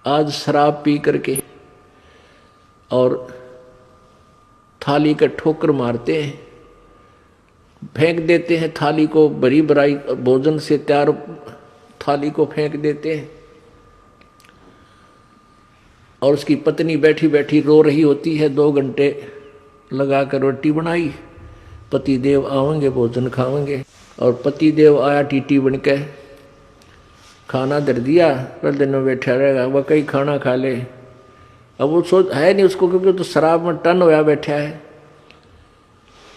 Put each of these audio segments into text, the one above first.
आज शराब पी करके और थाली का ठोकर मारते हैं, फेंक देते हैं थाली को, बड़ी बड़ाई भोजन से तैयार थाली को फेंक देते हैं। और उसकी पत्नी बैठी बैठी रो रही होती है, 2 घंटे लगाकर रोटी बनाई, पति देव आवेंगे भोजन खावेंगे, और पति देव आया टीटी बन के, खाना धर दिया, पर दिन में बैठा रहेगा, वह कई खाना खा ले। अब वो सोच है नहीं उसको, क्योंकि तो शराब में टन होया बैठा है।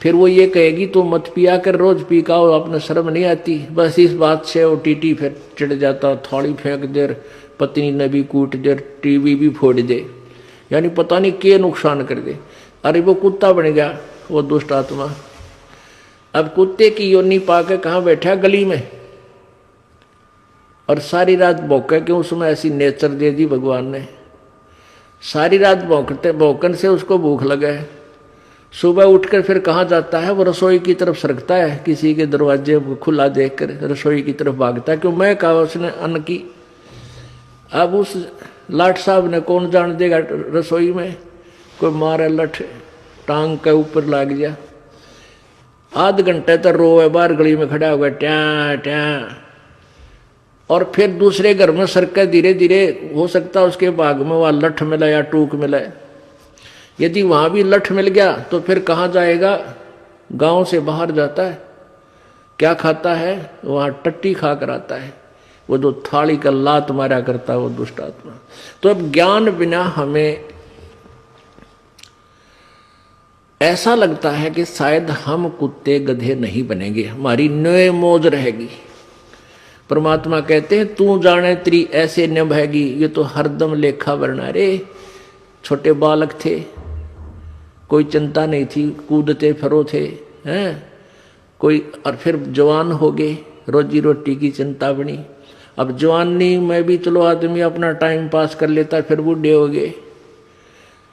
फिर वो ये कहेगी तो मत पिया कर, रोज पी का हो, अपने शर्म नहीं आती। बस इस बात से वो टीटी फिर चिढ़ जाता, थाली फेंक दे, पत्नी ने भी कूट दे, टीवी भी फोड़ दे, यानी पता नहीं क्या नुकसान कर दे। अरे वो कुत्ता बन गया वो दुष्ट आत्मा। अब कुत्ते की योनि पाके कहाँ बैठा, गली में, और सारी रात भौंके, क्यों उसमें ऐसी नेचर दे दी भगवान ने। सारी रात भौंकते भौंकन से उसको भूख लगा है। सुबह उठकर फिर कहाँ जाता है, वो रसोई की तरफ सरकता है, किसी के दरवाजे खुला देखकर रसोई की तरफ भागता है, क्यों मैं कहा उसने अन्न की। अब उस लाट साहब ने कौन जान देगा, रसोई में कोई मारे लठ टांग के ऊपर लाग गया। आध घंटे तक रोए, बाहर गली में खड़ा हुआ ट्या ट्या, और फिर दूसरे घर में सरके धीरे धीरे, हो सकता है उसके बाग में वह लठ मिला या टूक मिला। यदि वहां भी लठ मिल गया तो फिर कहाँ जाएगा, गांव से बाहर जाता है। क्या खाता है, वहां टट्टी खा कर आता है, वो जो थाली का लात मारा करता है वो दुष्ट आत्मा। तो अब ज्ञान बिना हमें ऐसा लगता है कि शायद हम कुत्ते गधे नहीं बनेंगे, हमारी न्योय मौज रहेगी। परमात्मा कहते हैं तू जाने तेरी ऐसे निभाएगी, ये तो हरदम लेखा वरना रे। छोटे बालक थे, कोई चिंता नहीं थी, कूदते फिरो थे, हैं कोई, और फिर जवान हो गए, रोजी रोटी की चिंता बनी। अब जवानी में भी चलो आदमी अपना टाइम पास कर लेता, फिर बूढ़े हो गए,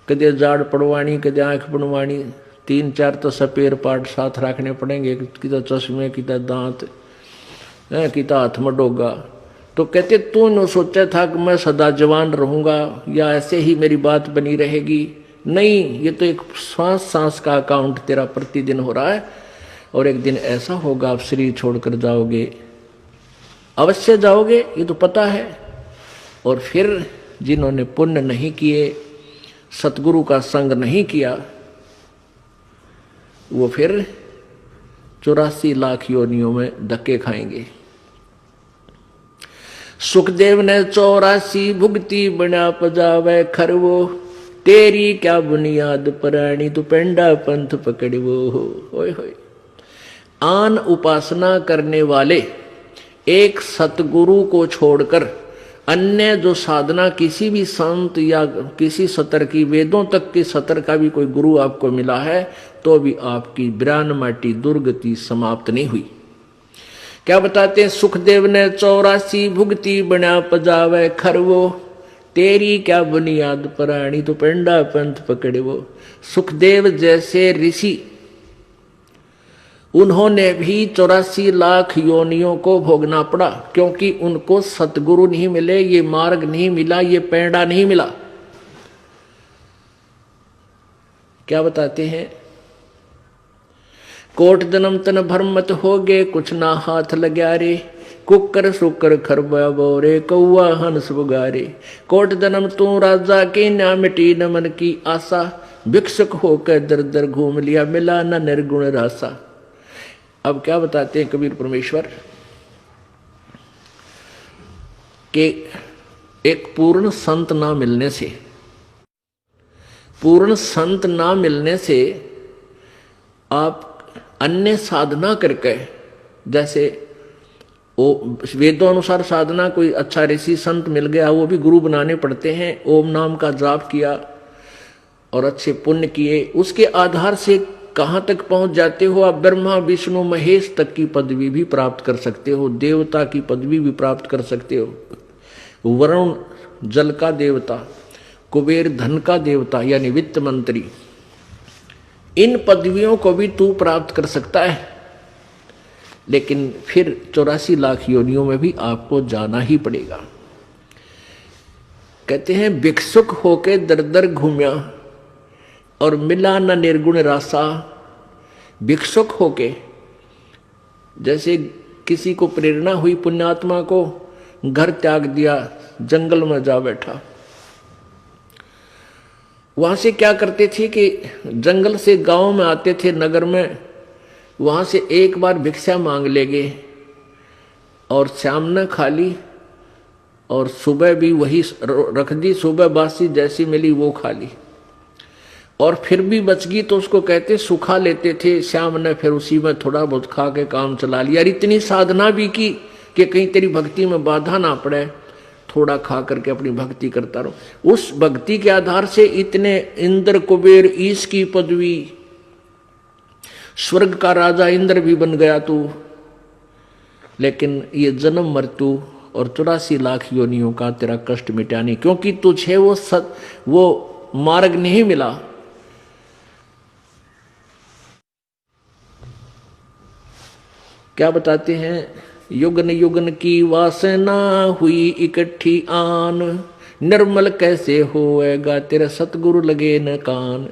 कदे जाड़ पड़वानी, कदे आँख बनवानी, 3-4 तो सपेर पार्ट साथ रखने पड़ेंगे, किता चश्मे, किता दांत, किता हाथ में डोगा। तो कहते तू न सोचा था कि मैं सदा जवान रहूंगा या ऐसे ही मेरी बात बनी रहेगी। नहीं, ये तो एक सांस सांस का अकाउंट तेरा प्रतिदिन हो रहा है, और एक दिन ऐसा होगा आप शरीर छोड़कर जाओगे, अवश्य जाओगे, ये तो पता है। और फिर जिन्होंने पुण्य नहीं किए, सतगुरु का संग नहीं किया, वो फिर 84 लाख योनियों में धक्के खाएंगे। सुखदेव ने 84 भुगती बना पजावे खरवो, तेरी क्या बुनियाद पराणी तू पेंडा पंथ पकड़वो। होय होय। आन उपासना करने वाले एक सतगुरु को छोड़कर अन्य जो साधना किसी भी संत या किसी सतर की, वेदों तक के सतर का भी कोई गुरु आपको मिला है, तो भी आपकी ब्राह्मटी दुर्गति समाप्त नहीं हुई। क्या बताते हैं, सुखदेव ने 84 भुगती बना पजावे खरवो, तेरी क्या बुनियाद पराणी तो पेंडा पंथ पकड़वो। सुखदेव जैसे ऋषि, उन्होंने भी 84 लाख योनियों को भोगना पड़ा, क्योंकि उनको सतगुरु नहीं मिले, ये मार्ग नहीं मिला, ये पेंडा नहीं मिला। क्या बताते हैं, कोट जन्म तन भरमत हो गए, कुछ ना हाथ लग्या रे, कुकर सुकर खरबा बोरे, कौआ हंस बुगारे। कोट जन्म तू राजा की, ना मिटी न मन की आशा, भिक्षुक होकर दर दर घूम लिया, मिला न निर्गुण रासा। अब क्या बताते हैं कबीर परमेश्वर कि एक पूर्ण संत ना मिलने से, पूर्ण संत ना मिलने से आप अन्य साधना करके, जैसे वो वेदों अनुसार साधना, कोई अच्छा ऋषि संत मिल गया, वो भी गुरु बनाने पड़ते हैं, ओम नाम का जाप किया और अच्छे पुण्य किए, उसके आधार से कहाँ तक पहुंच जाते हो आप, ब्रह्मा विष्णु महेश तक की पदवी भी प्राप्त कर सकते हो, देवता की पदवी भी प्राप्त कर सकते हो। वरुण जल का देवता, कुबेर धन का देवता यानी वित्त मंत्री, इन पदवियों को भी तू प्राप्त कर सकता है। लेकिन फिर 84 लाख योनियों में भी आपको जाना ही पड़ेगा। कहते हैं भिक्षुक होके दर दर घूमिया और मिला न निर्गुण रासा। भिक्षुक होके, जैसे किसी को प्रेरणा हुई पुण्यात्मा को, घर त्याग दिया, जंगल में जा बैठा। वहां से क्या करते थे कि जंगल से गांव में आते थे, नगर में, वहां से एक बार भिक्षा मांग लेंगे और शाम ने खा ली और सुबह भी वही रख दी, सुबह बासी जैसी मिली वो खा ली, और फिर भी बच गई तो उसको कहते सुखा लेते थे। शाम ने फिर उसी में थोड़ा बहुत खा के काम चला लिया। और इतनी साधना भी की कि कहीं तेरी भक्ति में बाधा ना पड़े, थोड़ा खा करके अपनी भक्ति करता रहो। उस भक्ति के आधार से इतने इंद्र कुबेर ईश की पदवी, स्वर्ग का राजा इंद्र भी बन गया तू। लेकिन ये जन्म मृत्यु और 84 लाख योनियों का तेरा कष्ट मिटा नहीं, क्योंकि तुझे वो मार्ग नहीं मिला। क्या बताते हैं, युगन युगन की वासना हुई इकट्ठी आन, निर्मल कैसे होएगा तेरा सतगुरु लगे न कान।